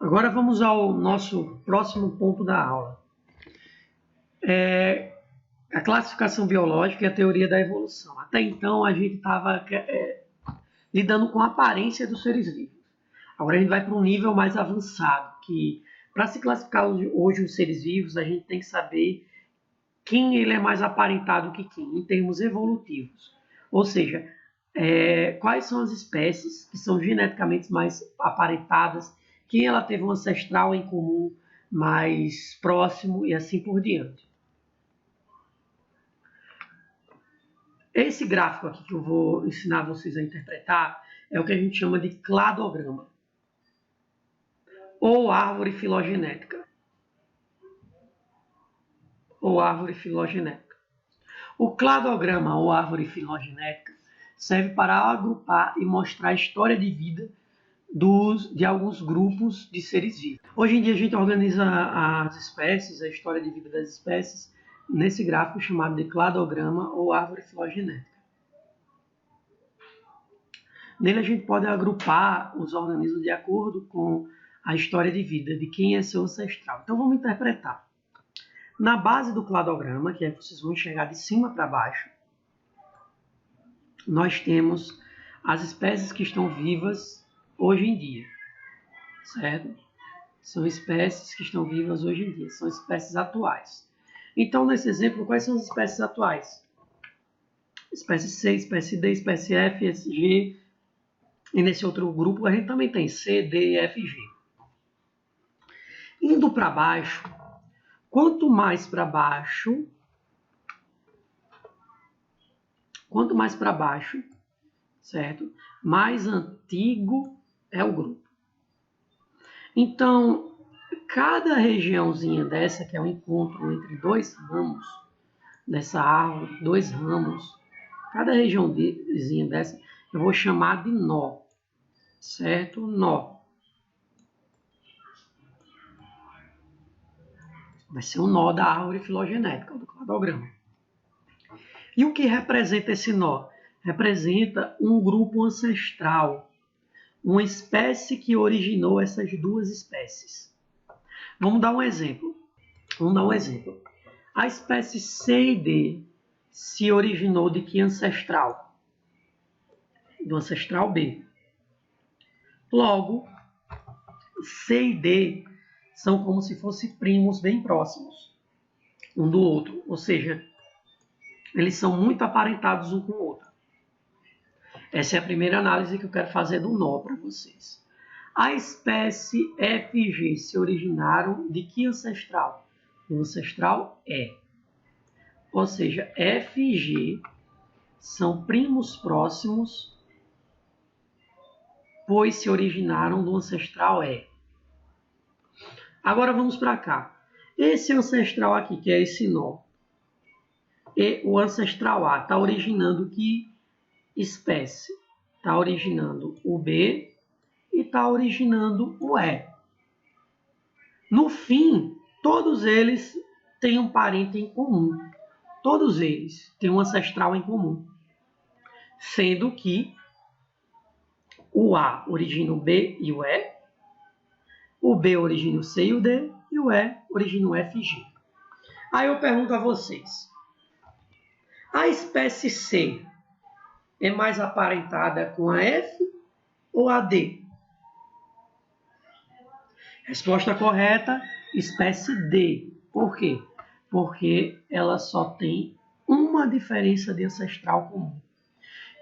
Agora vamos ao nosso próximo ponto da aula. A classificação biológica e a teoria da evolução. Até então a gente estava lidando com a aparência dos seres vivos. Agora a gente vai para um nível mais avançado, que para se classificar hoje os seres vivos, a gente tem que saber quem ele é mais aparentado que quem, em termos evolutivos. Ou seja, quais são as espécies que são geneticamente mais aparentadas, quem ela teve um ancestral em comum mais próximo e assim por diante. Esse gráfico aqui que eu vou ensinar vocês a interpretar é o que a gente chama de cladograma ou árvore filogenética. O cladograma ou árvore filogenética serve para agrupar e mostrar a história de vida de alguns grupos de seres vivos. Hoje em dia a gente organiza as espécies, a história de vida das espécies, nesse gráfico chamado de cladograma ou árvore filogenética. Nele a gente pode agrupar os organismos de acordo com a história de vida, de quem é seu ancestral. Então vamos interpretar. Na base do cladograma, que é que vocês vão enxergar de cima para baixo, nós temos as espécies que estão vivas hoje em dia, certo? São espécies que estão vivas hoje em dia, são espécies atuais. Então, nesse exemplo, quais são as espécies atuais? Espécie C, espécie D, espécie F, S, G. E nesse outro grupo a gente também tem C, D, F e G. Indo para baixo, quanto mais para baixo, certo? Mais antigo é o grupo. Então, cada regiãozinha dessa, que é o encontro entre dois ramos dessa árvore, dois ramos, cada regiãozinha dessa eu vou chamar de nó, certo? Nó. Vai ser um nó da árvore filogenética, do cladograma. E o que representa esse nó? Representa um grupo ancestral, uma espécie que originou essas duas espécies. Vamos dar um exemplo. A espécie C e D se originou de que ancestral? Do ancestral B. Logo, C e D são como se fossem primos bem próximos um do outro, ou seja, eles são muito aparentados um com o outro. Essa é a primeira análise que eu quero fazer do nó para vocês. A espécie F e G se originaram de que ancestral? Do ancestral E. Ou seja, F e G são primos próximos, pois se originaram do ancestral E. Agora vamos para cá. Esse ancestral aqui, que é esse nó, e o ancestral A está originando que espécie? Está originando o B e está originando o E. No fim, todos eles têm um parente em comum. Todos eles têm um ancestral em comum. Sendo que o A origina o B e o E, o B origina o C e o D, e o E origina o F e G. Aí eu pergunto a vocês, a espécie C é mais aparentada com a F ou a D? Resposta correta, espécie D. Por quê? Porque ela só tem uma diferença de ancestral comum.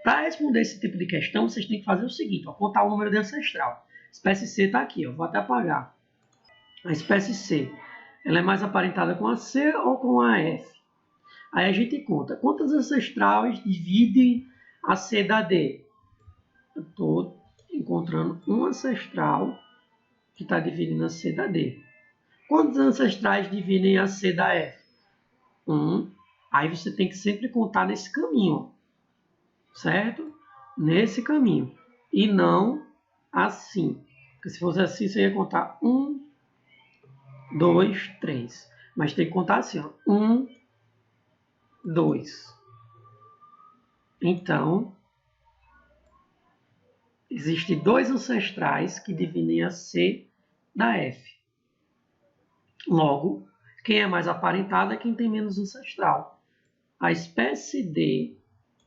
Para responder esse tipo de questão, vocês têm que fazer o seguinte, contar o número de ancestral. A espécie C está aqui, vou até apagar. A espécie C, ela é mais aparentada com a C ou com a F? Aí a gente conta. Quantos ancestrais dividem a C da D? Eu estou encontrando um ancestral que está dividindo a C da D. Quantos ancestrais dividem a C da F? 1. Aí você tem que sempre contar nesse caminho, certo? Nesse caminho. E não assim. Porque se fosse assim, você ia contar 1, 2, 3. Mas tem que contar assim, ó. 1, 2. Então, existem dois ancestrais que dividem a C da F. Logo, quem é mais aparentado é quem tem menos ancestral. A espécie D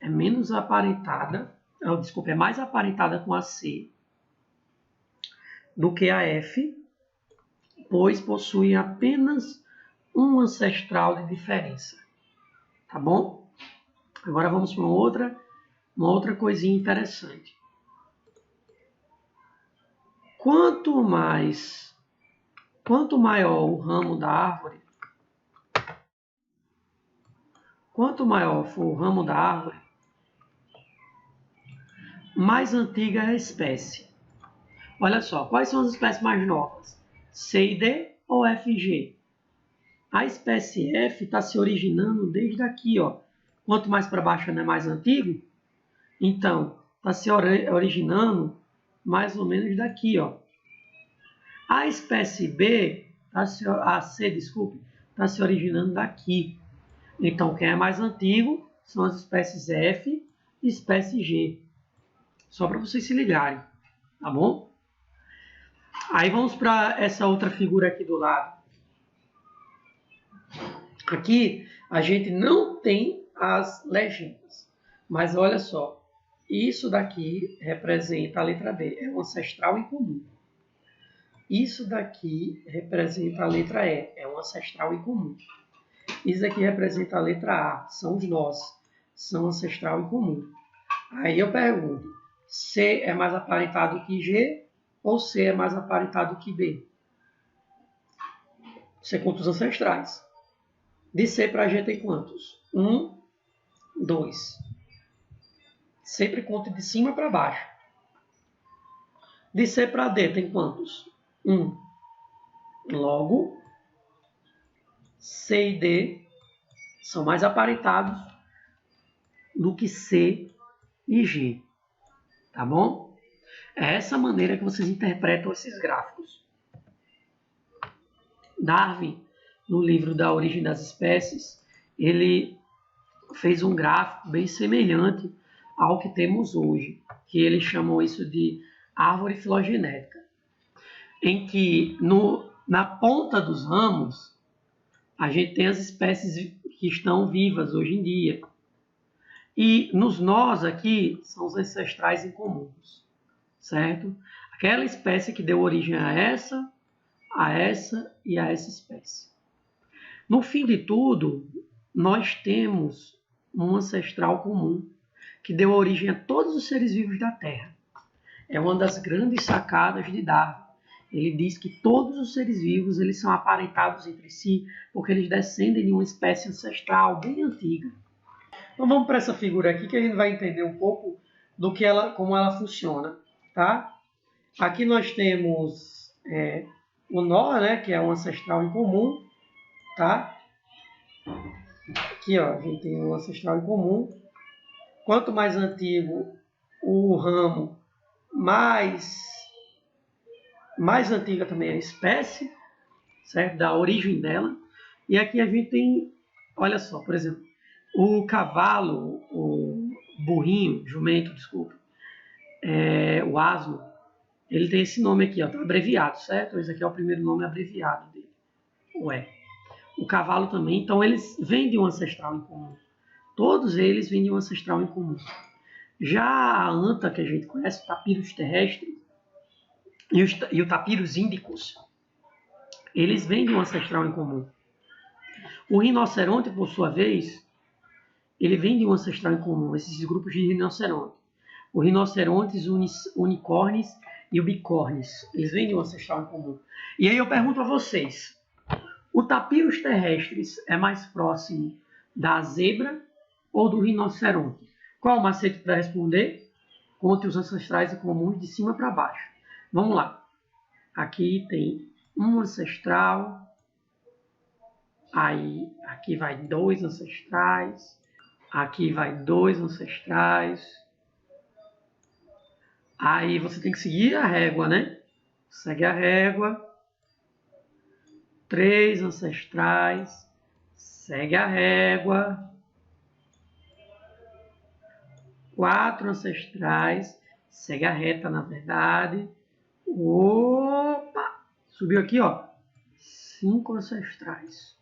é menos aparentada, desculpa, é mais aparentada com a C do que a F, pois possui apenas um ancestral de diferença. Tá bom? Agora vamos para uma outra coisinha interessante. Quanto maior o ramo da árvore, quanto maior for o ramo da árvore, mais antiga é a espécie. Olha só, quais são as espécies mais novas? C e D ou F e G? A espécie F está se originando desde aqui, ó. Quanto mais para baixo não é mais antigo, então está se originando mais ou menos daqui, ó. A espécie B, a C, desculpe, está se originando daqui. Então, quem é mais antigo são as espécies F e espécie G. Só para vocês se ligarem, tá bom? Aí vamos para essa outra figura aqui do lado. Aqui a gente não tem as legendas, mas olha só, isso daqui representa a letra B, é um ancestral em comum. Isso daqui representa a letra E, é um ancestral em comum. Isso aqui representa a letra A, são os nós, são ancestral em comum. Aí eu pergunto, C é mais aparentado que G ou C é mais aparentado que B? Você conta os ancestrais. De C para G tem quantos? 1, 2. Sempre conta de cima para baixo. De C para D tem quantos? 1. Logo, C e D são mais aparentados do que C e G. Tá bom? É essa maneira que vocês interpretam esses gráficos. Darwin, no livro Da Origem das Espécies, ele fez um gráfico bem semelhante ao que temos hoje, que eles chamam isso de árvore filogenética, em que na ponta dos ramos a gente tem as espécies que estão vivas hoje em dia. E nos nós aqui são os ancestrais incomuns, certo? Aquela espécie que deu origem a essa e a essa espécie. No fim de tudo, nós temos um ancestral comum que deu origem a todos os seres vivos da Terra. É uma das grandes sacadas de Darwin. Ele diz que todos os seres vivos eles são aparentados entre si porque eles descendem de uma espécie ancestral bem antiga. Então vamos para essa figura aqui que a gente vai entender um pouco do que como ela funciona, tá? Aqui nós temos o nó, né, que é um ancestral em comum, tá? Aqui, ó, a gente tem um ancestral em comum. Quanto mais antigo o ramo, mais antiga também é a espécie, certo? Da origem dela. E aqui a gente tem, olha só, por exemplo, o cavalo, o burrinho, jumento, desculpa, o asno, ele tem esse nome aqui, ó, tá abreviado, certo? Esse aqui é o primeiro nome abreviado dele, o cavalo também, então eles vêm de um ancestral em comum. Todos eles vêm de um ancestral em comum. Já a anta que a gente conhece, o tapirus terrestre e o tapirus indicus, eles vêm de um ancestral em comum. O rinoceronte, por sua vez, ele vem de um ancestral em comum, esses grupos de rinoceronte. O rinocerontes, unicórnios e o bicórnios, eles vêm de um ancestral em comum. E aí eu pergunto a vocês, o tapirus terrestres é mais próximo da zebra ou do rinoceronte? Qual o macete para responder? Conte os ancestrais em comuns de cima para baixo. Vamos lá. Aqui tem um ancestral. Aí, aqui vai 2 ancestrais. Aqui vai 2 ancestrais. Aí você tem que seguir a régua, né? Segue a régua. 3 ancestrais. Segue a régua. 4 ancestrais. Segue a reta, na verdade. Opa! Subiu aqui, ó. 5 ancestrais.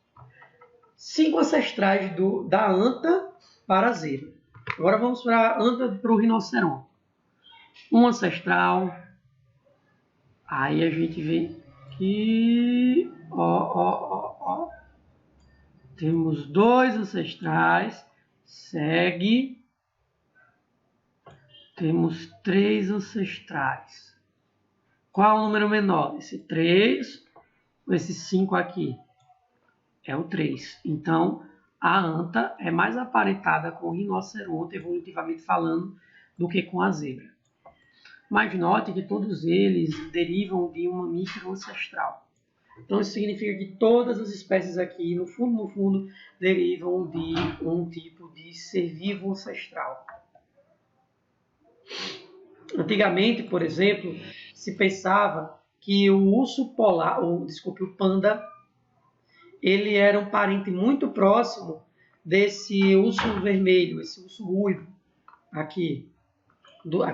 5 ancestrais da anta para a zebra. Agora vamos para a anta para o rinoceronte. Um ancestral. Aí a gente vem aqui. Ó. Temos 2 ancestrais. Segue. Temos 3 ancestrais. Qual é o número menor? Esse 3 ou esse 5 aqui? É o 3. Então, a anta é mais aparentada com o rinoceronte, evolutivamente falando, do que com a zebra. Mas note que todos eles derivam de uma microancestral. Então, isso significa que todas as espécies aqui, no fundo, derivam de um tipo de ser vivo ancestral. Antigamente, por exemplo, se pensava que o urso polar, o panda, ele era um parente muito próximo desse urso vermelho, esse urso ruivo, aqui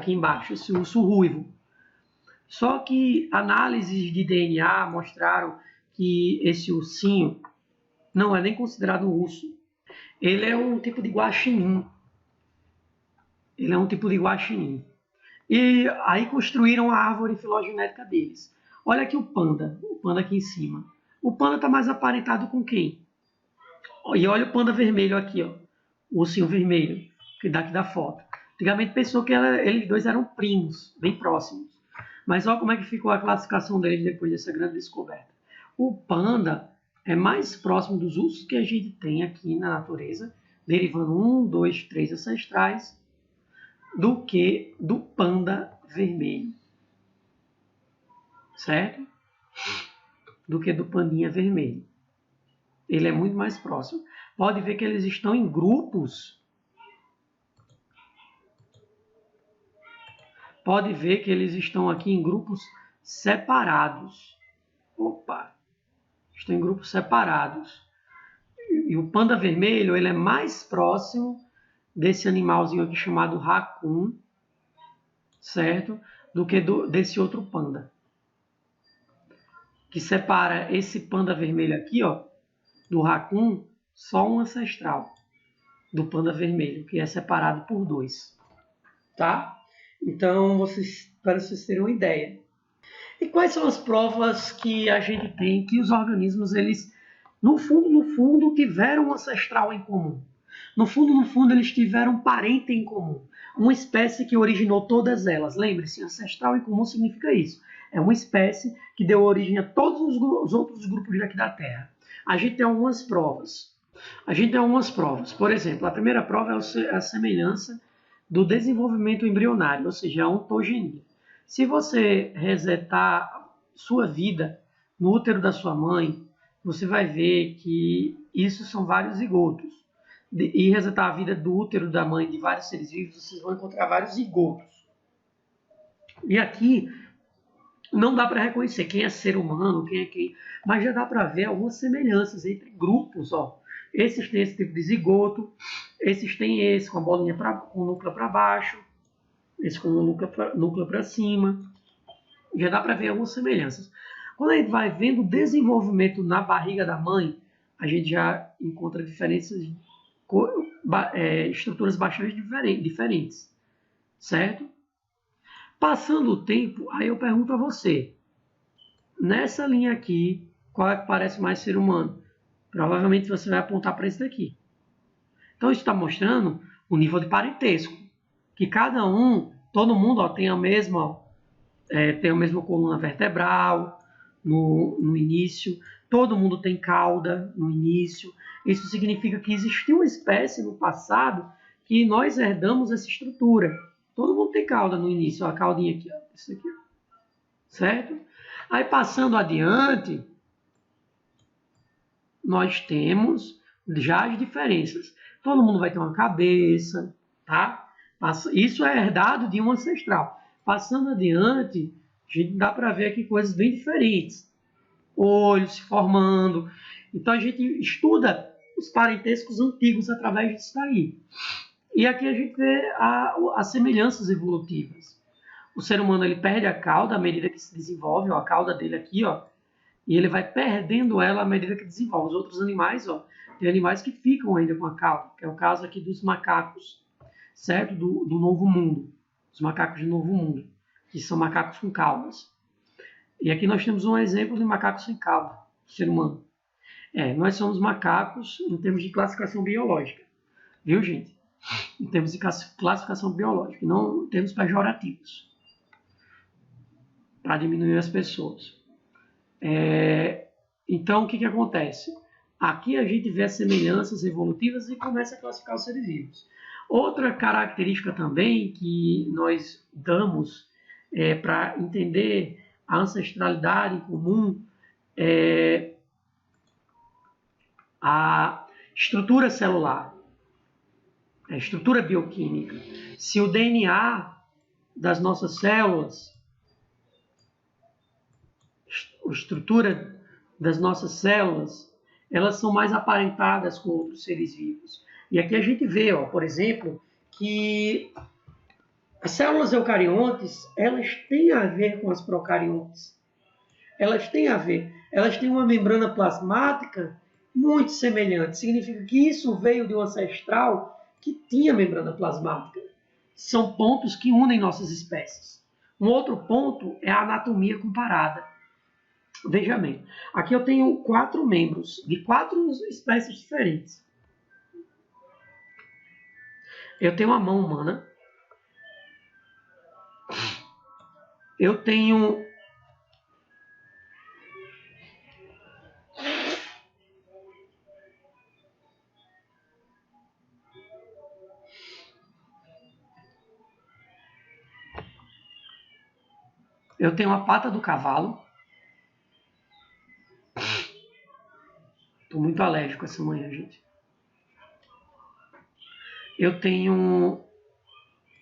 embaixo, esse urso ruivo. Só que análises de DNA mostraram que esse ursinho não é nem considerado um urso. Ele é um tipo de guaxinim. E aí construíram a árvore filogenética deles. Olha aqui o panda aqui em cima. O panda está mais aparentado com quem? E olha o panda vermelho aqui, ó. O ursinho vermelho, que daqui da foto. Antigamente pensou que eles dois eram primos, bem próximos. Mas olha como é que ficou a classificação deles depois dessa grande descoberta. O panda é mais próximo dos ursos que a gente tem aqui na natureza, derivando 1, 2, 3 ancestrais, do que do panda vermelho. Certo? Do que do pandinha vermelho. Ele é muito mais próximo. Pode ver que eles estão em grupos. Pode ver que eles estão aqui em grupos separados. Opa! Estão em grupos separados. E o panda vermelho, ele é mais próximo desse animalzinho aqui chamado raccoon, certo? Do que desse outro panda. Que separa esse panda vermelho aqui, ó, do raccoon, só um ancestral do panda vermelho, que é separado por 2. Tá? Então, para vocês terem uma ideia. E quais são as provas que a gente tem que os organismos, eles, no fundo, tiveram um ancestral em comum? No fundo, eles tiveram um parente em comum. Uma espécie que originou todas elas. Lembre-se, ancestral em comum significa isso. É uma espécie que deu origem a todos os outros grupos daqui da Terra. A gente tem algumas provas. Por exemplo, a primeira prova é a semelhança do desenvolvimento embrionário, ou seja, a ontogenia. Se você resetar sua vida no útero da sua mãe, você vai ver que isso são vários zigotos. E resetar a vida do útero da mãe de vários seres vivos, vocês vão encontrar vários zigotos. E aqui não dá para reconhecer quem é ser humano, quem é quem, mas já dá para ver algumas semelhanças entre grupos, ó. Esses têm esse tipo de zigoto, esses têm esse com a bolinha com o núcleo para baixo, esse com o núcleo para cima. Já dá para ver algumas semelhanças. Quando a gente vai vendo o desenvolvimento na barriga da mãe, a gente já encontra diferenças, estruturas bastante diferentes, certo? Passando o tempo, aí eu pergunto a você, nessa linha aqui, qual é que parece mais ser humano? Provavelmente você vai apontar para esse daqui. Então isso está mostrando o nível de parentesco, que todo mundo ó, tem a mesma coluna vertebral no início, todo mundo tem cauda no início. Isso significa que existiu uma espécie no passado que nós herdamos essa estrutura. Todo mundo tem cauda no início, ó, a caudinha aqui, ó, isso aqui, ó, certo? Aí passando adiante, nós temos já as diferenças. Todo mundo vai ter uma cabeça, tá? Isso é herdado de um ancestral. Passando adiante, a gente dá para ver aqui coisas bem diferentes. Olhos se formando. Então a gente estuda os parentescos antigos através disso daí. E aqui a gente vê as semelhanças evolutivas. O ser humano ele perde a cauda à medida que se desenvolve, ó, a cauda dele aqui, ó, E ele vai perdendo ela à medida que desenvolve. Os outros animais, ó, tem animais que ficam ainda com a cauda, que é o caso aqui dos macacos, certo? Do Novo Mundo. Os macacos do Novo Mundo, que são macacos com caudas. E aqui nós temos um exemplo de macaco sem cauda, ser humano. Nós somos macacos em termos de classificação biológica, viu, gente? Em termos de classificação biológica, não temos pejorativos para diminuir as pessoas. Então, o que acontece? Aqui a gente vê as semelhanças evolutivas e começa a classificar os seres vivos. Outra característica também que nós damos para entender a ancestralidade em comum é a estrutura celular, a estrutura bioquímica. Se o DNA das nossas células, a estrutura das nossas células, elas são mais aparentadas com outros seres vivos. E aqui a gente vê, ó, por exemplo, que as células eucariontes, elas têm a ver com as procariontes. Elas têm a ver. Elas têm uma membrana plasmática muito semelhante. Significa que isso veio de um ancestral que tinha membrana plasmática. São pontos que unem nossas espécies. Um outro ponto é a anatomia comparada. Veja bem, aqui eu tenho 4 membros de 4 espécies diferentes. Eu tenho a mão humana. Eu tenho a pata do cavalo. Estou muito alérgico essa manhã, gente. Eu tenho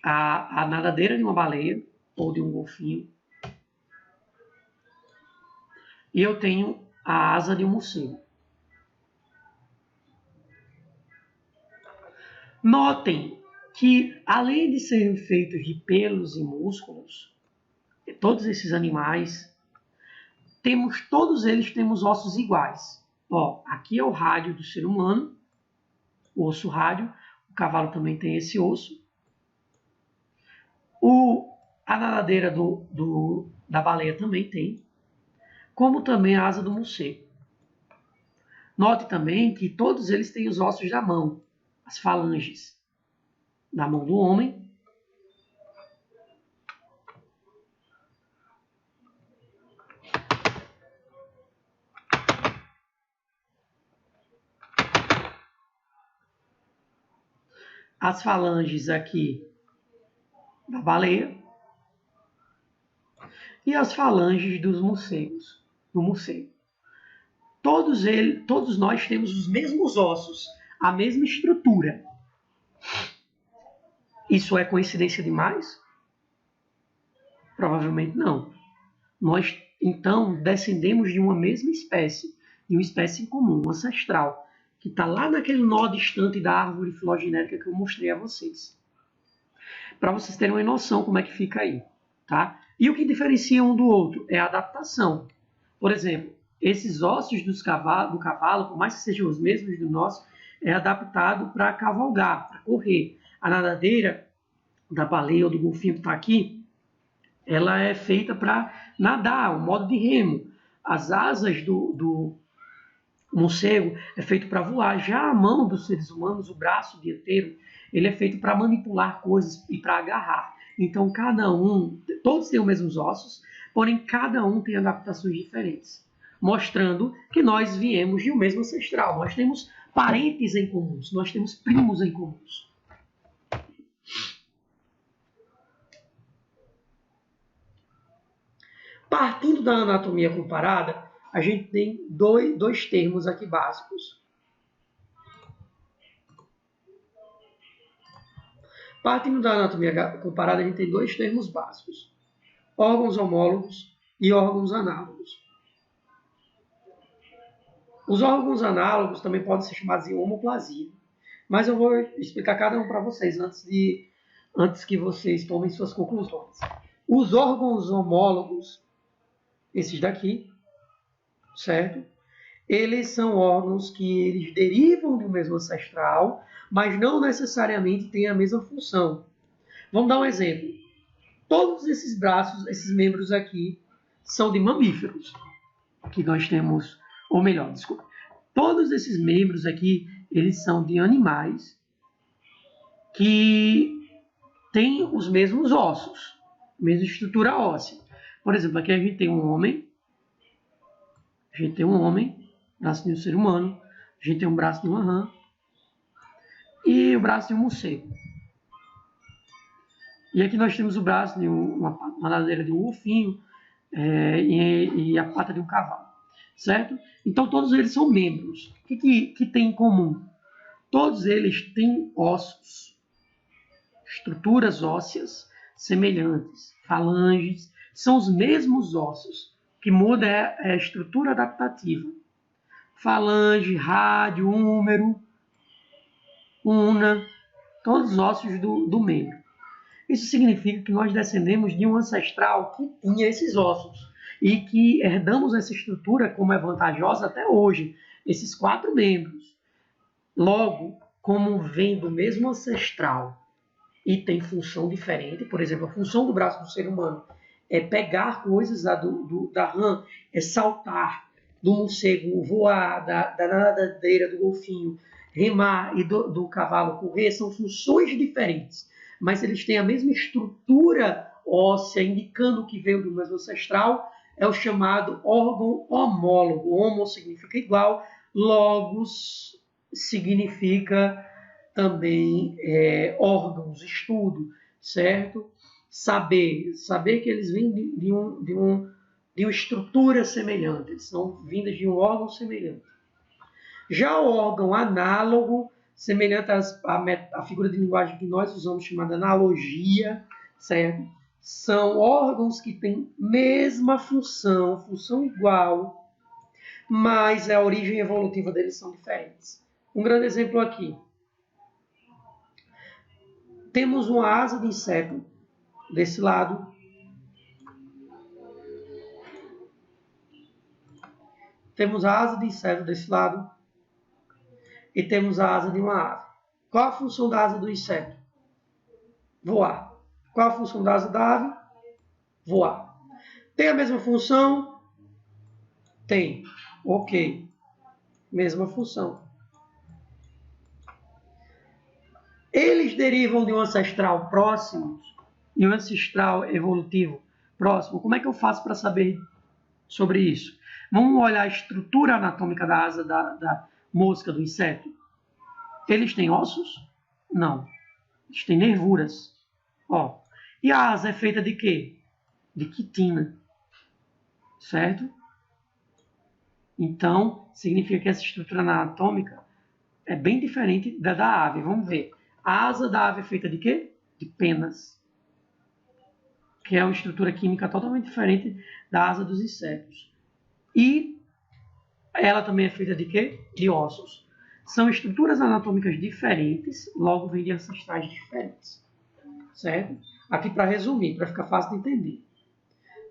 a nadadeira de uma baleia ou de um golfinho. E eu tenho a asa de um morcego. Notem que, além de serem feitos de pelos e músculos, todos esses animais, todos eles temos ossos iguais. Ó, aqui é o rádio do ser humano, o osso rádio. O cavalo também tem esse osso. A nadadeira da baleia também tem, como também a asa do morcego. Note também que todos eles têm os ossos da mão, as falanges da mão do homem. As falanges aqui da baleia e as falanges dos morcegos, do morcego. Todos nós temos os mesmos ossos, a mesma estrutura. Isso é coincidência demais? Provavelmente não. Nós, então, descendemos de uma mesma espécie, de uma espécie em comum, ancestral, que está lá naquele nó distante da árvore filogenética que eu mostrei a vocês. Para vocês terem uma noção como é que fica aí. Tá? E o que diferencia um do outro é a adaptação. Por exemplo, esses ossos do cavalo, por mais que sejam os mesmos do nosso, é adaptado para cavalgar, para correr. A nadadeira da baleia ou do golfinho que está aqui, ela é feita para nadar, o modo de remo. As asas do morcego é feito para voar. Já a mão dos seres humanos, o braço dianteiro, ele é feito para manipular coisas e para agarrar. Então, todos têm os mesmos ossos, porém cada um tem adaptações diferentes, mostrando que nós viemos de um mesmo ancestral. Nós temos parentes em comuns, nós temos primos em comuns. Partindo da anatomia comparada, a gente tem dois termos aqui básicos. Partindo da anatomia comparada, a gente tem 2 termos básicos: órgãos homólogos e órgãos análogos. Os órgãos análogos também podem ser chamados de homoplasia, mas eu vou explicar cada um para vocês antes que vocês tomem suas conclusões. Os órgãos homólogos, esses daqui, certo? Eles são órgãos que eles derivam do mesmo ancestral, mas não necessariamente têm a mesma função. Vamos dar um exemplo. Todos esses braços, esses membros aqui, são de mamíferos, que nós temos, ou melhor, desculpa, todos esses membros aqui, eles são de animais que têm os mesmos ossos, a mesma estrutura óssea. Por exemplo, aqui a gente tem um homem, braço de um ser humano, a gente tem um braço de uma rã e o braço de um morcego. E aqui nós temos o braço de uma ladeira de um golfinho e a pata de um cavalo, certo? Então todos eles são membros. O que tem em comum? Todos eles têm ossos, estruturas ósseas semelhantes, falanges, são os mesmos ossos. O que muda é a estrutura adaptativa. Falange, rádio, húmero, una, todos os ossos do membro. Isso significa que nós descendemos de um ancestral que tinha esses ossos e que herdamos essa estrutura como é vantajosa até hoje, esses 4 membros. Logo, como vem do mesmo ancestral e tem função diferente, por exemplo, a função do braço do ser humano é pegar coisas, da rã é saltar, do morcego voar, da nadadeira do golfinho remar e do cavalo correr, são funções diferentes, mas eles têm a mesma estrutura óssea, indicando que veio do mesmo ancestral, é o chamado órgão homólogo. Homo significa igual, logos significa também órgãos, estudo, certo? Saber que eles vêm de uma estrutura semelhante, eles são vindas de um órgão semelhante. Já o órgão análogo, semelhante à figura de linguagem que nós usamos, chamada analogia, certo? São órgãos que têm mesma função igual, mas a origem evolutiva deles são diferentes. Um grande exemplo aqui. Temos uma asa de inseto desse lado. Temos a asa de inseto desse lado. E temos a asa de uma ave. Qual a função da asa do inseto? Voar. Qual a função da asa da ave? Voar. Tem a mesma função? Tem. Ok. Mesma função. Eles derivam de um ancestral próximo e um ancestral evolutivo próximo. Como é que eu faço para saber sobre isso? Vamos olhar a estrutura anatômica da asa da mosca, do inseto. Eles têm ossos? Não. Eles têm nervuras. Ó. E a asa é feita de quê? De quitina. Certo? Então, significa que essa estrutura anatômica é bem diferente da ave. Vamos ver. A asa da ave é feita de quê? De penas. Que é uma estrutura química totalmente diferente da asa dos insetos. E ela também é feita de quê? De ossos. São estruturas anatômicas diferentes, logo vêm de ancestrais diferentes. Certo? Aqui para resumir, para ficar fácil de entender.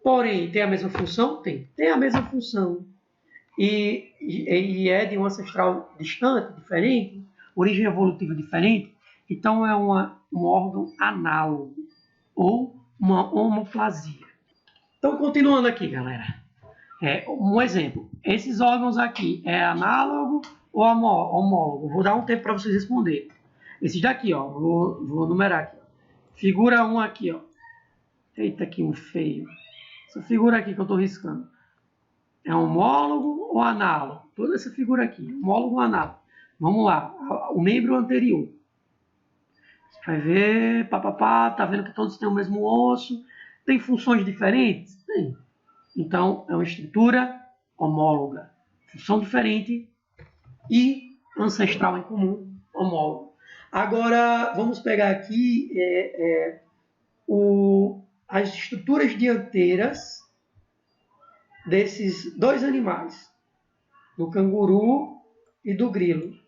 Porém, tem a mesma função? Tem. Tem a mesma função. E é de um ancestral distante, diferente, origem evolutiva diferente, então é um órgão análogo ou uma homoplasia. Então, continuando aqui, galera. Um exemplo. Esses órgãos aqui é análogo ou homólogo? Vou dar um tempo para vocês responderem. Esses daqui, ó, vou numerar aqui. Figura 1 aqui, ó. Eita, que um feio. Essa figura aqui que eu estou riscando. É homólogo ou análogo? Toda essa figura aqui, homólogo ou análogo. Vamos lá, o membro anterior. Você vai ver, tá vendo que todos têm o mesmo osso. Tem funções diferentes? Tem. Então, é uma estrutura homóloga. Função diferente e ancestral em comum, homólogo. Agora, vamos pegar aqui as estruturas dianteiras desses dois animais, do canguru e do grilo.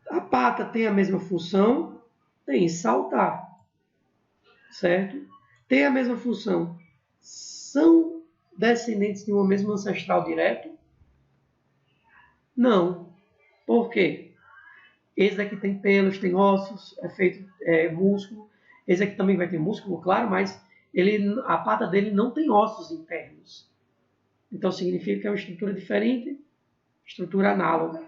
A pata tem a mesma função? Tem, saltar. Certo? Tem a mesma função. São descendentes de uma mesma ancestral direto? Não. Por quê? Esse daqui tem pelos, tem ossos, é feito músculo. Esse aqui também vai ter músculo, claro, mas a pata dele não tem ossos internos. Então significa que é uma estrutura diferente, estrutura análoga.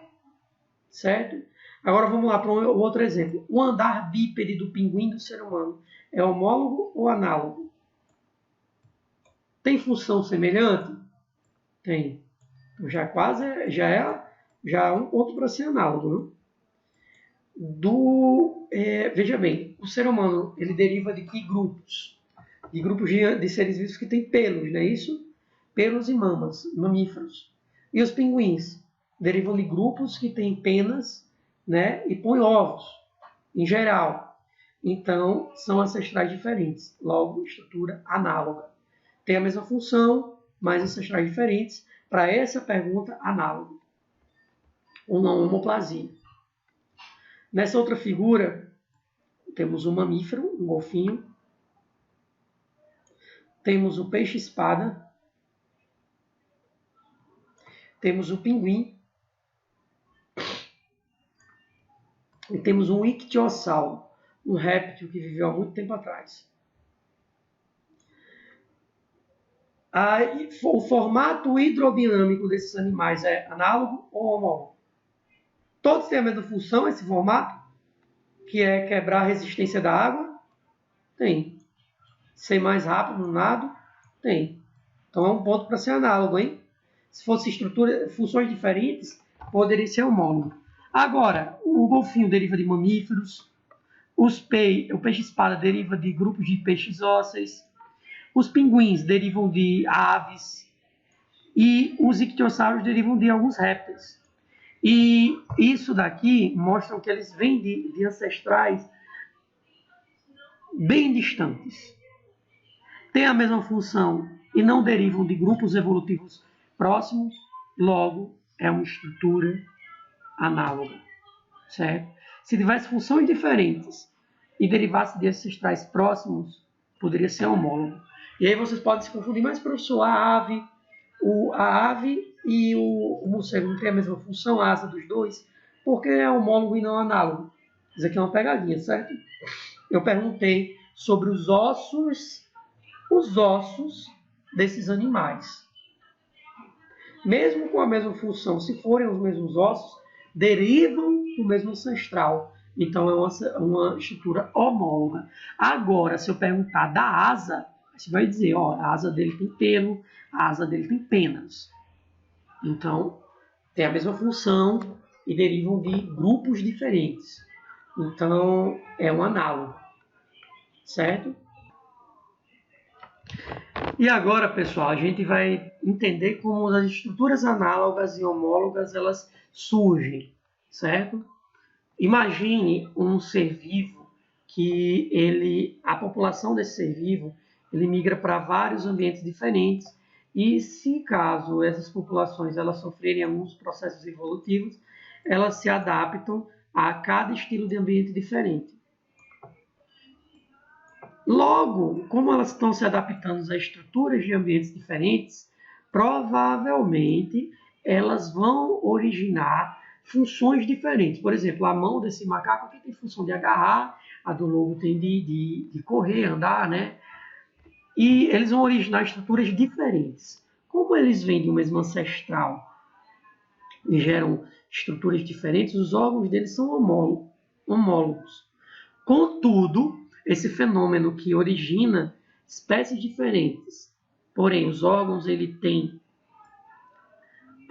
Certo? Agora vamos lá para um outro exemplo. O andar bípede do pinguim do ser humano é homólogo ou análogo? Tem função semelhante? Tem. Então já é um ponto para ser análogo. Né? Veja bem, o ser humano ele deriva de que grupos? De grupos de seres vivos que têm pelos, não é isso? Pelos e mamas, mamíferos. E os pinguins derivam de grupos que têm penas, né, e põem ovos, em geral. Então, são ancestrais diferentes, logo, estrutura análoga. Tem a mesma função, mas ancestrais diferentes. Para essa pergunta, análogo. Ou não homoplasia. Nessa outra figura, temos um mamífero, um golfinho. Temos o peixe-espada. Temos o pinguim. E temos um ictiosauro, um réptil que viveu há muito tempo atrás. O formato hidrodinâmico desses animais é análogo ou homólogo? Todos têm a mesma função, esse formato, que é quebrar a resistência da água? Tem. Ser mais rápido no nado? Tem. Então é um ponto para ser análogo, hein? Se fosse funções diferentes, poderia ser homólogo. Agora, o golfinho deriva de mamíferos, o peixe-espada deriva de grupos de peixes ósseos, os pinguins derivam de aves e os ictiossauros derivam de alguns répteis. E isso daqui mostra que eles vêm de ancestrais bem distantes. Têm a mesma função e não derivam de grupos evolutivos próximos, logo é uma estrutura análoga, certo? Se tivesse funções diferentes e derivasse de ancestrais próximos, poderia ser homólogo. E aí vocês podem se confundir, mas professor, a ave e o morcego não tem a mesma função, a asa dos dois, porque é homólogo e não análogo. Isso aqui é uma pegadinha, certo? Eu perguntei sobre os ossos desses animais. Mesmo com a mesma função, se forem os mesmos ossos, derivam do mesmo ancestral. Então é uma estrutura homóloga. Agora, se eu perguntar da asa, você vai dizer, ó, a asa dele tem pelo, a asa dele tem penas. Então, tem a mesma função e derivam de grupos diferentes. Então, é um análogo. Certo? E agora, pessoal, a gente vai entender como as estruturas análogas e homólogas elas surgem, certo? Imagine um ser vivo que a população desse ser vivo ele migra para vários ambientes diferentes e se caso essas populações elas sofrerem alguns processos evolutivos, elas se adaptam a cada estilo de ambiente diferente. Logo, como elas estão se adaptando a estruturas de ambientes diferentes, provavelmente elas vão originar funções diferentes. Por exemplo, a mão desse macaco aqui tem função de agarrar, a do lobo tem de correr, andar, né? E eles vão originar estruturas diferentes. Como eles vêm de um mesmo ancestral e geram estruturas diferentes, os órgãos deles são homólogos. Contudo, esse fenômeno que origina espécies diferentes, porém os órgãos ele tem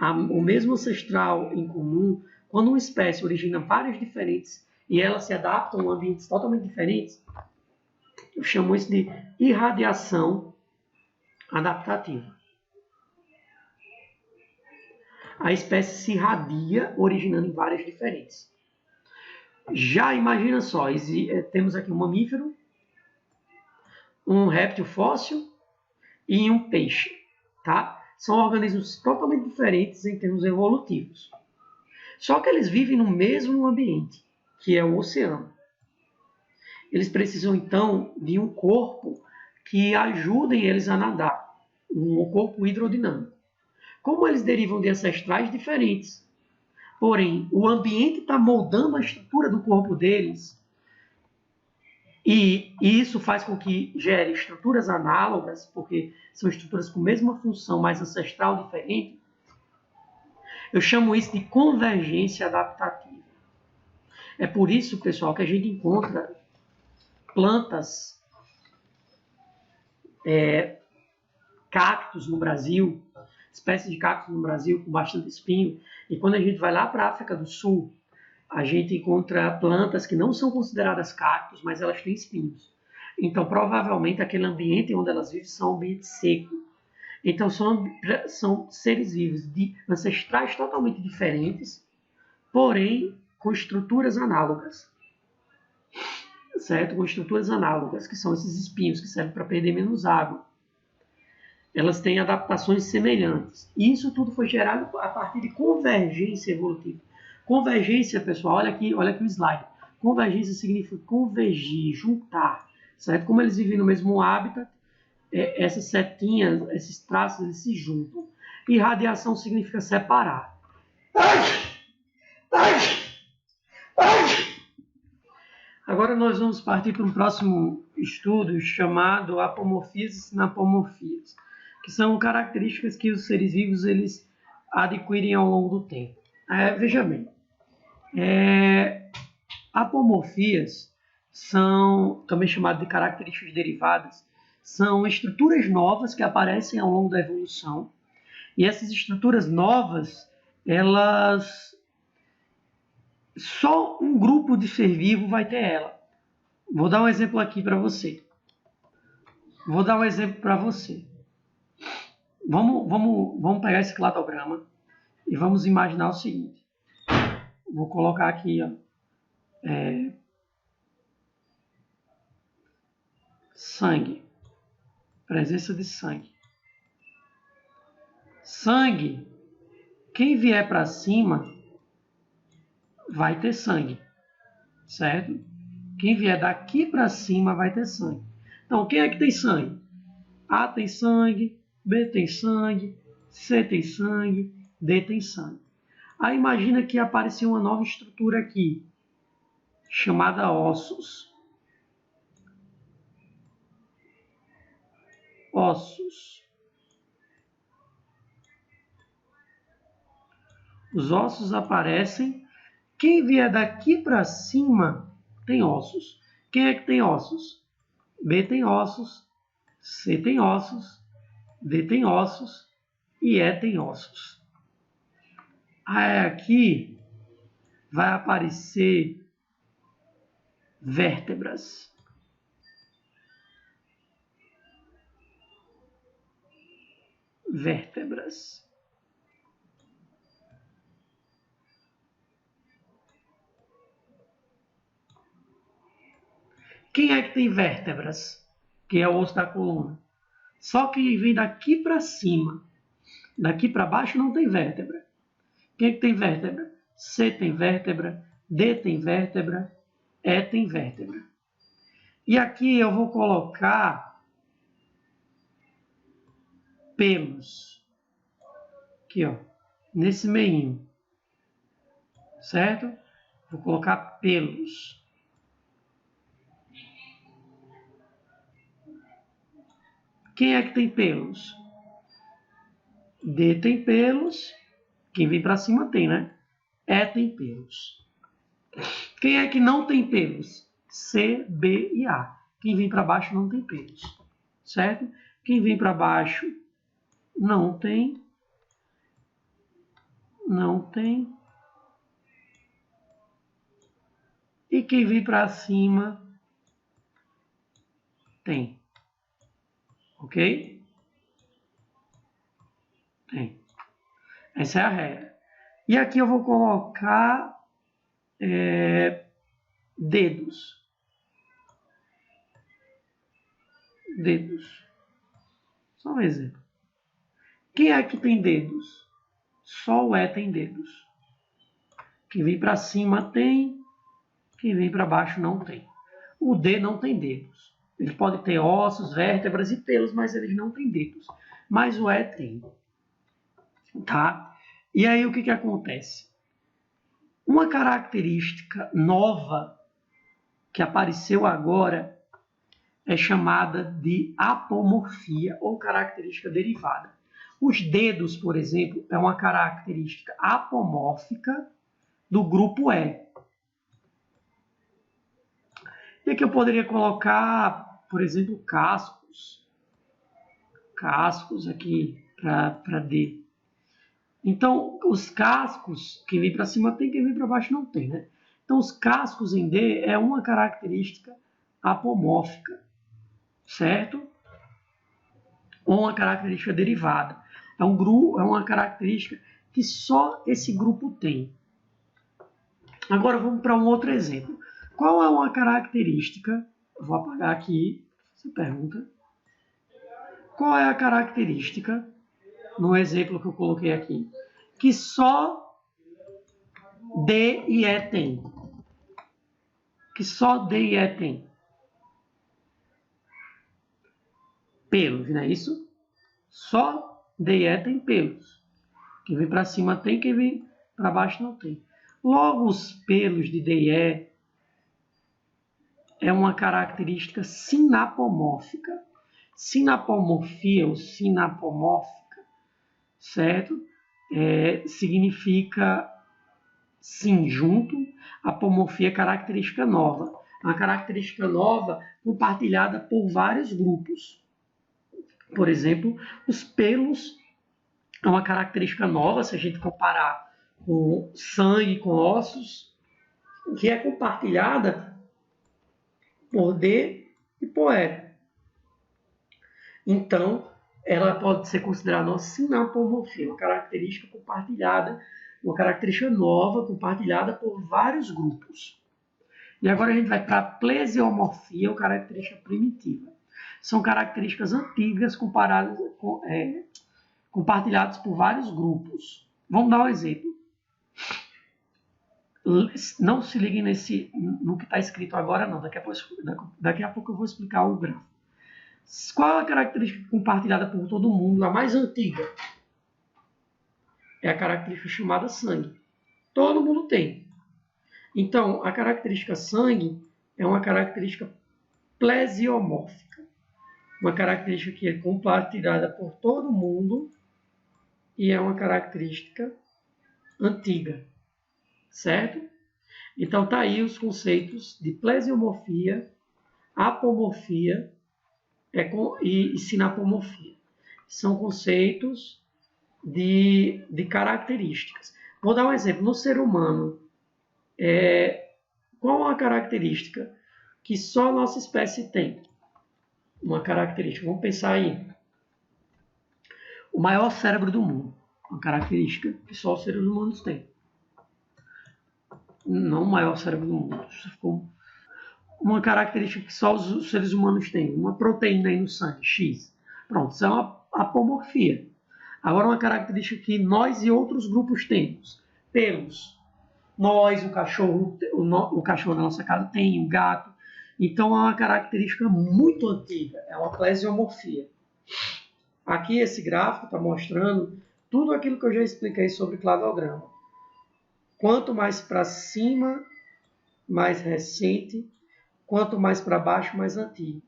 o mesmo ancestral em comum, quando uma espécie origina várias diferentes e elas se adaptam a ambientes totalmente diferentes, eu chamo isso de irradiação adaptativa. A espécie se irradia originando em várias diferentes. Já imagina só, temos aqui um mamífero, um réptil fóssil e um peixe, tá? São organismos totalmente diferentes em termos evolutivos. Só que eles vivem no mesmo ambiente, que é o oceano. Eles precisam, então, de um corpo que ajudem eles a nadar. um corpo hidrodinâmico. Como eles derivam de ancestrais diferentes, porém o ambiente está moldando a estrutura do corpo deles, e isso faz com que gere estruturas análogas, porque são estruturas com a mesma função, mas ancestral diferente. Eu chamo isso de convergência adaptativa. É por isso, pessoal, que a gente encontra plantas, cactos no Brasil, espécies de cactos no Brasil com bastante espinho, e quando a gente vai lá para a África do Sul, a gente encontra plantas que não são consideradas cactos, mas elas têm espinhos. Então, provavelmente, aquele ambiente onde elas vivem são um ambiente seco. Então, são seres vivos de ancestrais totalmente diferentes, porém com estruturas análogas. Certo? Com estruturas análogas, que são esses espinhos que servem para perder menos água. Elas têm adaptações semelhantes. E isso tudo foi gerado a partir de convergência evolutiva. Convergência, pessoal, olha aqui o slide. Convergência significa convergir, juntar. Certo? Como eles vivem no mesmo hábitat, essas setinhas, esses traços, eles se juntam. E radiação significa separar. Agora nós vamos partir para um próximo estudo chamado apomorfias e sinapomorfias, que são características que os seres vivos eles adquirem ao longo do tempo. Veja bem, apomorfias são também chamadas de características derivadas, são estruturas novas que aparecem ao longo da evolução, e essas estruturas novas, elas só um grupo de ser vivo vai ter ela. Vou dar um exemplo aqui para você. Vamos pegar esse cladograma e vamos imaginar o seguinte. Vou colocar aqui, ó, sangue. Presença de sangue. Sangue, quem vier para cima vai ter sangue, certo? Quem vier daqui para cima vai ter sangue. Então, quem é que tem sangue? A tem sangue, B tem sangue, C tem sangue, D tem sangue. Aí imagina que apareceu uma nova estrutura aqui, chamada ossos. Ossos. Os ossos aparecem. Quem vier daqui para cima tem ossos. Quem é que tem ossos? B tem ossos, C tem ossos, D tem ossos e E tem ossos. Aí aqui vai aparecer vértebras. Vértebras. Quem é que tem vértebras? Que é o osso da coluna. Só quem vem daqui para cima. Daqui para baixo não tem vértebra. Quem é que tem vértebra? C tem vértebra, D tem vértebra, E tem vértebra. E aqui eu vou colocar pelos. Aqui, ó, nesse meinho. Certo? Vou colocar pelos. Quem é que tem pelos? D tem pelos. Quem vem para cima tem, né? E tem pelos. Quem é que não tem pelos? C, B e A. Quem vem para baixo não tem pelos. Certo? Quem vem para baixo não tem. Não tem. E quem vem para cima tem. Ok? Tem. Essa é a regra. E aqui eu vou colocar dedos. Dedos. Só um exemplo. Quem é que tem dedos? Só o E tem dedos. Quem vem para cima tem. Quem vem para baixo não tem. O D não tem dedos. Ele pode ter ossos, vértebras e pelos, mas eles não têm dedos. mas o E tem. Tá? E aí o que acontece? Uma característica nova que apareceu agora é chamada de apomorfia ou característica derivada. Os dedos, por exemplo, é uma característica apomórfica do grupo E. E aqui eu poderia colocar, por exemplo, cascos. Cascos aqui para D. Então, os cascos, quem vem para cima tem, quem vem para baixo não tem, né? Então, os cascos em D é uma característica apomórfica, certo? Ou uma característica derivada. É uma característica que só esse grupo tem. Agora, vamos para um outro exemplo. Qual é uma característica? Eu vou apagar aqui essa pergunta. Qual é a característica, no exemplo que eu coloquei aqui, que só D e E tem? Que só D e E tem? Pelos, não é isso? Só D e E tem pelos. Quem vem para cima tem, quem vem para baixo não tem. Logo, os pelos de D e E é uma característica sinapomórfica. Sinapomorfia ou sinapomórfica, certo? Significa sim, junto. Apomorfia é característica nova. Uma característica nova compartilhada por vários grupos. Por exemplo, os pelos é uma característica nova, se a gente comparar com sangue, com ossos, que é compartilhada por D e por E. Então, ela pode ser considerada uma sinapomorfia, uma característica compartilhada, uma característica nova compartilhada por vários grupos. E agora a gente vai para a plesiomorfia, ou característica primitiva. São características antigas compartilhadas por vários grupos. Vamos dar um exemplo. Não se liguem no que está escrito agora, não. Daqui a pouco eu vou explicar o gráfico. Qual é a característica compartilhada por todo mundo, a mais antiga? É a característica chamada sangue. Todo mundo tem. Então, a característica sangue é uma característica plesiomórfica. Uma característica que é compartilhada por todo mundo e é uma característica antiga. Certo? Então, tá aí os conceitos de plesiomorfia, apomorfia e sinapomorfia. São conceitos de características. Vou dar um exemplo. No ser humano, qual a característica que só a nossa espécie tem? Uma característica. Vamos pensar aí. O maior cérebro do mundo. Uma característica que só os seres humanos têm. Não o maior cérebro do mundo. Uma característica que só os seres humanos têm. Uma proteína aí no sangue, X. Pronto, isso é uma apomorfia. Agora, uma característica que nós e outros grupos temos. Pelos. Nós, o cachorro da nossa casa tem, o gato. Então, é uma característica muito antiga. É uma plesiomorfia. Aqui, esse gráfico está mostrando tudo aquilo que eu já expliquei sobre cladograma. Quanto mais para cima, mais recente. Quanto mais para baixo, mais antigo.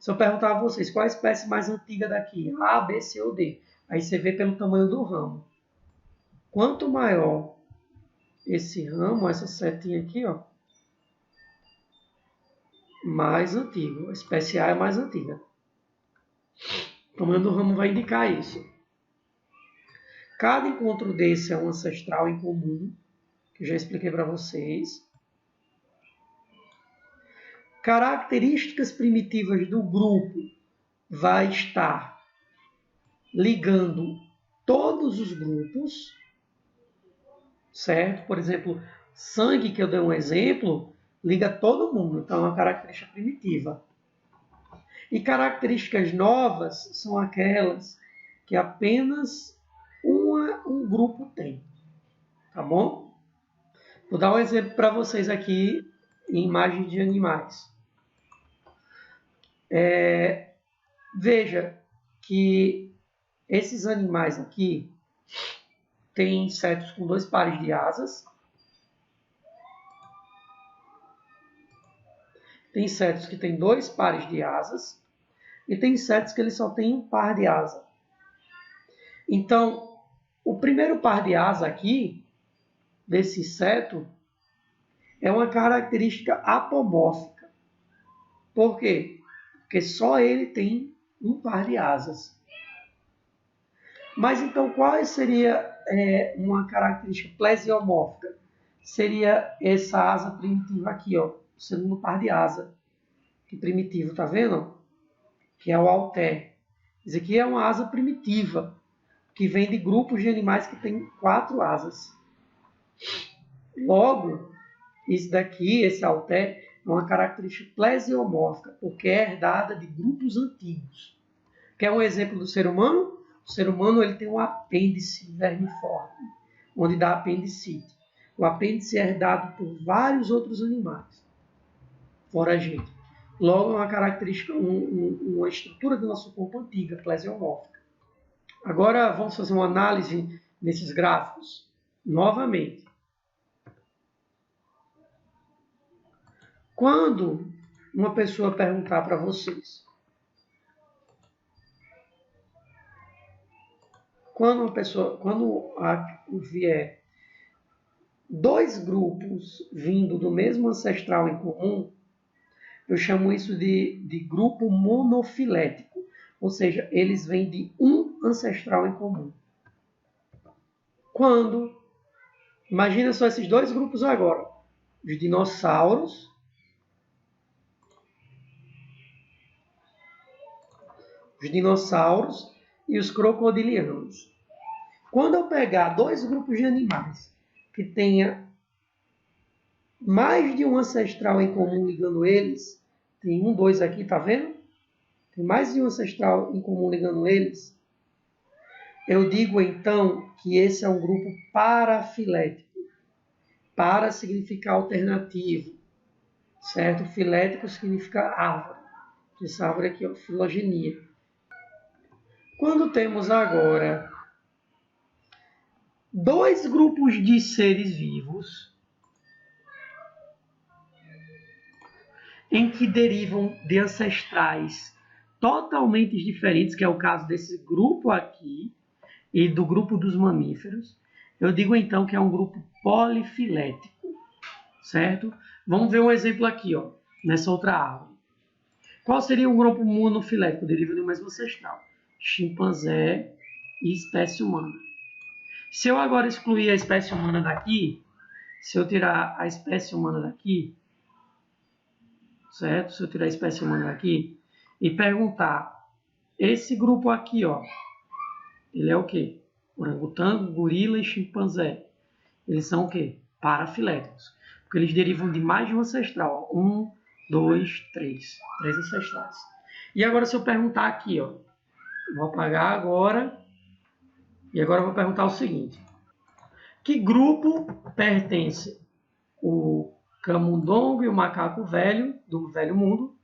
Se eu perguntar a vocês qual a espécie mais antiga daqui, A, B, C ou D, aí você vê pelo tamanho do ramo. Quanto maior esse ramo, essa setinha aqui, ó, mais antigo. A espécie A é mais antiga. O tamanho do ramo vai indicar isso. Cada encontro desse é um ancestral em comum, que eu já expliquei para vocês. Características primitivas do grupo vai estar ligando todos os grupos, certo? Por exemplo, sangue, que eu dei um exemplo, liga todo mundo, então é uma característica primitiva. E características novas são aquelas que apenas um grupo tem, tá bom? Vou dar um exemplo para vocês aqui em imagem de animais. Veja que Esses animais aqui têm insetos com 2 pares de asas. Tem insetos que têm 2 pares de asas. E tem insetos que eles só têm 1 par de asa. Então, o primeiro par de asa aqui, desse inseto, é uma característica apomórfica. Por quê? Porque só ele tem 1 par de asas. Mas então, qual seria uma característica plesiomórfica? Seria essa asa primitiva aqui, ó, o segundo par de asa. Que primitivo, tá vendo? Que é o halter. Isso aqui é uma asa primitiva, que vem de grupos de animais que têm 4 asas. Logo, isso daqui, esse halter, é uma característica plesiomórfica, porque é herdada de grupos antigos. Quer um exemplo do ser humano? O ser humano ele tem um apêndice vermiforme, onde dá apendicite. O apêndice é herdado por vários outros animais, fora a gente. Logo, é uma característica, uma estrutura do nosso corpo antiga, plesiomórfica. Agora, vamos fazer uma análise desses gráficos. Novamente. Quando uma pessoa perguntar para vocês, quando vier 2 grupos vindo do mesmo ancestral em comum, eu chamo isso de grupo monofilético, ou seja, eles vêm de um ancestral em comum. Imagina só esses 2 grupos agora, os dinossauros e os crocodilianos. Quando eu pegar 2 grupos de animais que tenha mais de um ancestral em comum ligando eles, tem 1, 2 aqui, tá vendo? Tem mais de um ancestral em comum ligando eles. Eu digo então que esse é um grupo parafilético. Para significa alternativo, certo? Filético significa árvore. Essa árvore aqui, ó, filogenia. Quando temos agora 2 grupos de seres vivos em que derivam de ancestrais totalmente diferentes, que é o caso desse grupo aqui e do grupo dos mamíferos, eu digo então que é um grupo polifilético, certo? Vamos ver um exemplo aqui, ó, nessa outra árvore. Qual seria um grupo monofilético? Deriva do mesmo ancestral, chimpanzé e espécie humana. Se eu agora excluir a espécie humana daqui, se eu tirar a espécie humana daqui, certo? Se eu tirar a espécie humana daqui e perguntar, esse grupo aqui, ó, ele é o quê? Orangotango, gorila e chimpanzé. Eles são o quê? Parafiléticos. Porque eles derivam de mais de um ancestral. 1, 2, 3. 3 ancestrais. E agora se eu perguntar aqui, ó, vou apagar agora. E agora eu vou perguntar o seguinte. Que grupo pertence o camundongo e o macaco velho, do Velho Mundo,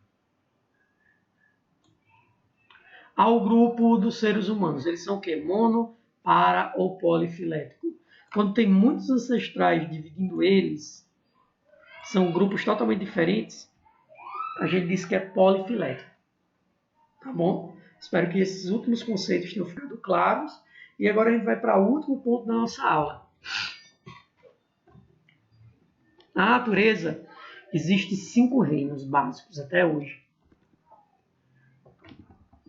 ao grupo dos seres humanos? Eles são o quê? Mono, para ou polifilético. Quando tem muitos ancestrais dividindo eles, são grupos totalmente diferentes, a gente diz que é polifilético. Tá bom? Espero que esses últimos conceitos tenham ficado claros. E agora a gente vai para o último ponto da nossa aula. Na natureza, existem 5 reinos básicos até hoje.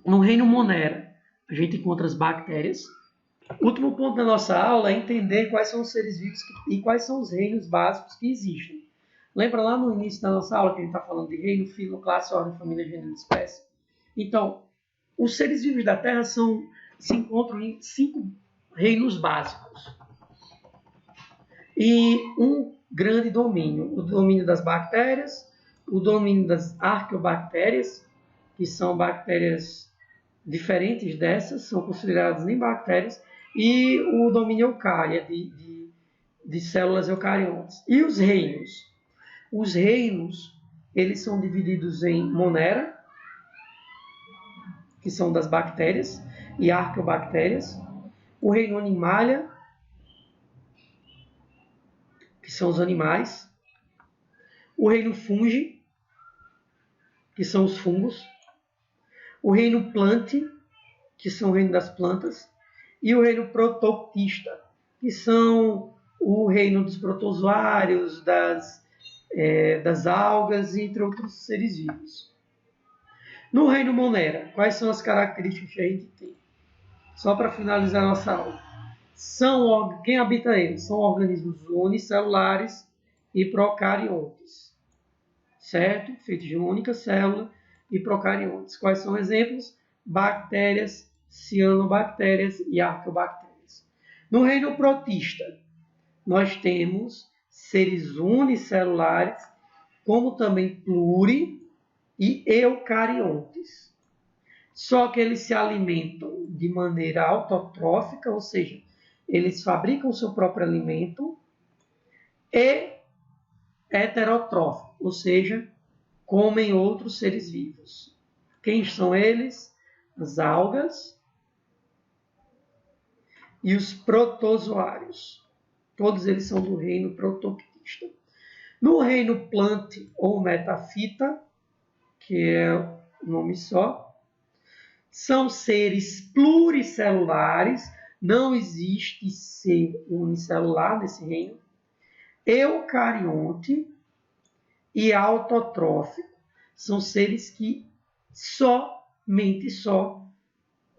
No reino Monera, a gente encontra as bactérias. O último ponto da nossa aula é entender quais são os seres vivos e quais são os reinos básicos que existem. Lembra lá no início da nossa aula que a gente está falando de reino, filo, classe, ordem, família, gênero e espécie? Então, os seres vivos da Terra se encontram em 5 reinos básicos. E um grande domínio, o domínio das bactérias, o domínio das arqueobactérias, que são bactérias diferentes dessas, são consideradas nem bactérias, e o domínio eucária, de células eucariontes. E os reinos? Os reinos, eles são divididos em Monera, que são das bactérias e arqueobactérias. O reino Animalia, que são os animais. O reino Fungi, que são os fungos. O reino Plantae, que são o reino das plantas. E o reino Protoctista, que são o reino dos protozoários, das algas, entre outros seres vivos. No reino Monera, quais são as características que a gente tem? Só para finalizar a nossa aula. Quem habita eles? São organismos unicelulares e procariontes, certo? Feitos de uma única célula e procariontes. Quais são exemplos? Bactérias, cianobactérias e arqueobactérias. No reino protista, nós temos seres unicelulares, como também pluri e eucariontes. Só que eles se alimentam de maneira autotrófica, ou seja, eles fabricam o seu próprio alimento, e heterotrófico, ou seja, comem outros seres vivos. Quem são eles? As algas e os protozoários. Todos eles são do reino protoctista. No reino Plantae ou Metaphyta, que é o nome só, são seres pluricelulares, não existe ser unicelular nesse reino, eucarionte e autotrófico. São seres que somente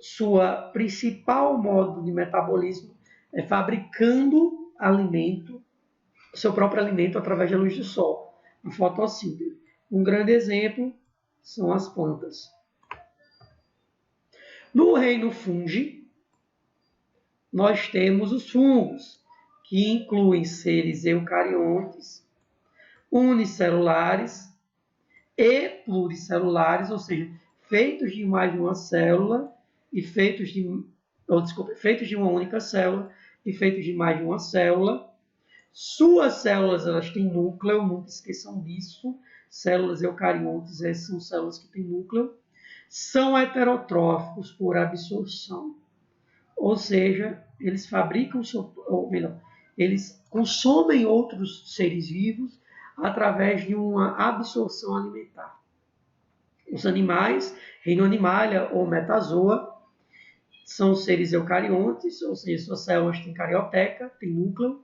sua principal modo de metabolismo é fabricando alimento, seu próprio alimento através da luz do sol, a fotossíntese. Um grande exemplo são as plantas. No reino Fungi, nós temos os fungos, que incluem seres eucariontes, unicelulares e pluricelulares, ou seja, feitos de mais de uma célula e feitos de uma única célula e feitos de mais de uma célula. Suas células, elas têm núcleo, nunca esqueçam disso. Células eucariontes, essas são células que têm núcleo. São heterotróficos por absorção. Ou seja, eles fabricam, ou melhor, eles consomem outros seres vivos através de uma absorção alimentar. Os animais, reino Animalia ou Metazoa, são seres eucariontes, ou seja, suas células têm carioteca, têm núcleo.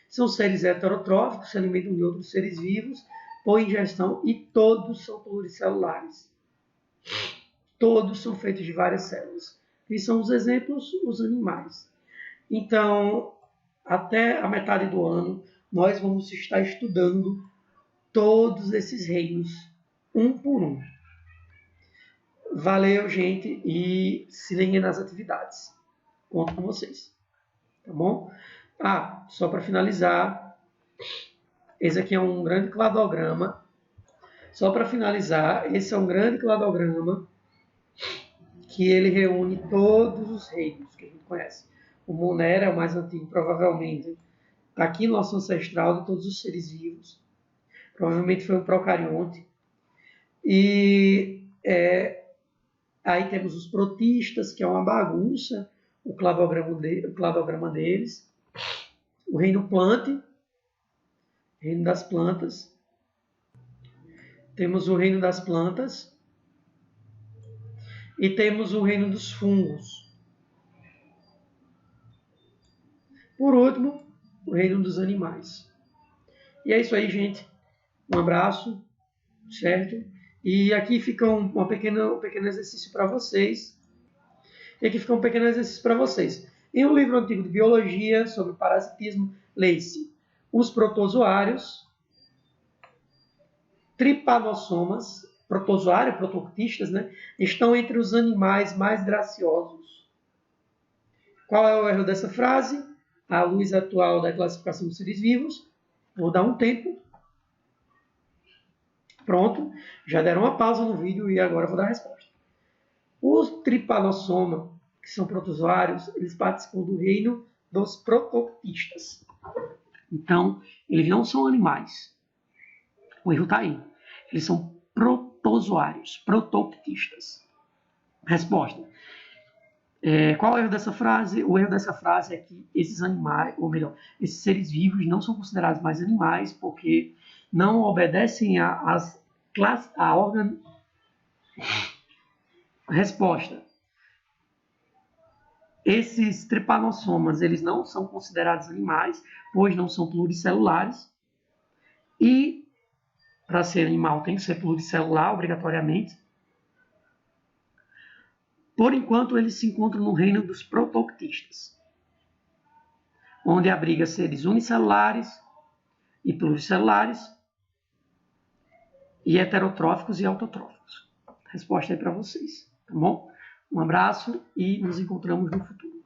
São seres heterotróficos, se alimentam de outros seres vivos por ingestão e todos são pluricelulares. Todos são feitos de várias células. E são os exemplos, os animais. Então, até a metade do ano, nós vamos estar estudando todos esses reinos, um por um. Valeu, gente, e se liguem nas atividades. Conto com vocês. Tá bom? Só para finalizar, esse aqui é um grande cladograma. Só para finalizar, esse é um grande cladograma que ele reúne todos os reinos que a gente conhece. O Monera é o mais antigo, provavelmente. Está aqui nosso ancestral de todos os seres vivos. Provavelmente foi um procarionte. E aí temos os protistas, que é uma bagunça, o cladograma deles. O reino Plantae, reino das plantas. Temos o reino das plantas. E temos o reino dos fungos. Por último, o reino dos animais. E é isso aí, gente. Um abraço, certo? E aqui fica um pequeno exercício para vocês. Em um livro antigo de biologia sobre parasitismo, leia-se os protozoários, tripanossomas, protoctistas, né, estão entre os animais mais graciosos. Qual é o erro dessa frase? À luz atual da classificação dos seres vivos, vou dar um tempo. Pronto, já deram uma pausa no vídeo e agora vou dar a resposta. Os tripanossoma, que são protozoários, eles participam do reino dos protoctistas. Então, eles não são animais. O erro está aí. Eles são protozoários, protoctistas. Resposta. Qual é o erro dessa frase? O erro dessa frase é que esses animais, ou melhor, esses seres vivos não são considerados mais animais porque não obedecem a ordem. Resposta. Esses tripanossomas, eles não são considerados animais, pois não são pluricelulares. E, para ser animal, tem que ser pluricelular, obrigatoriamente. Por enquanto, eles se encontram no reino dos protoctistas, onde abriga seres unicelulares e pluricelulares, e heterotróficos e autotróficos. Resposta aí para vocês, tá bom? Um abraço e nos encontramos no futuro.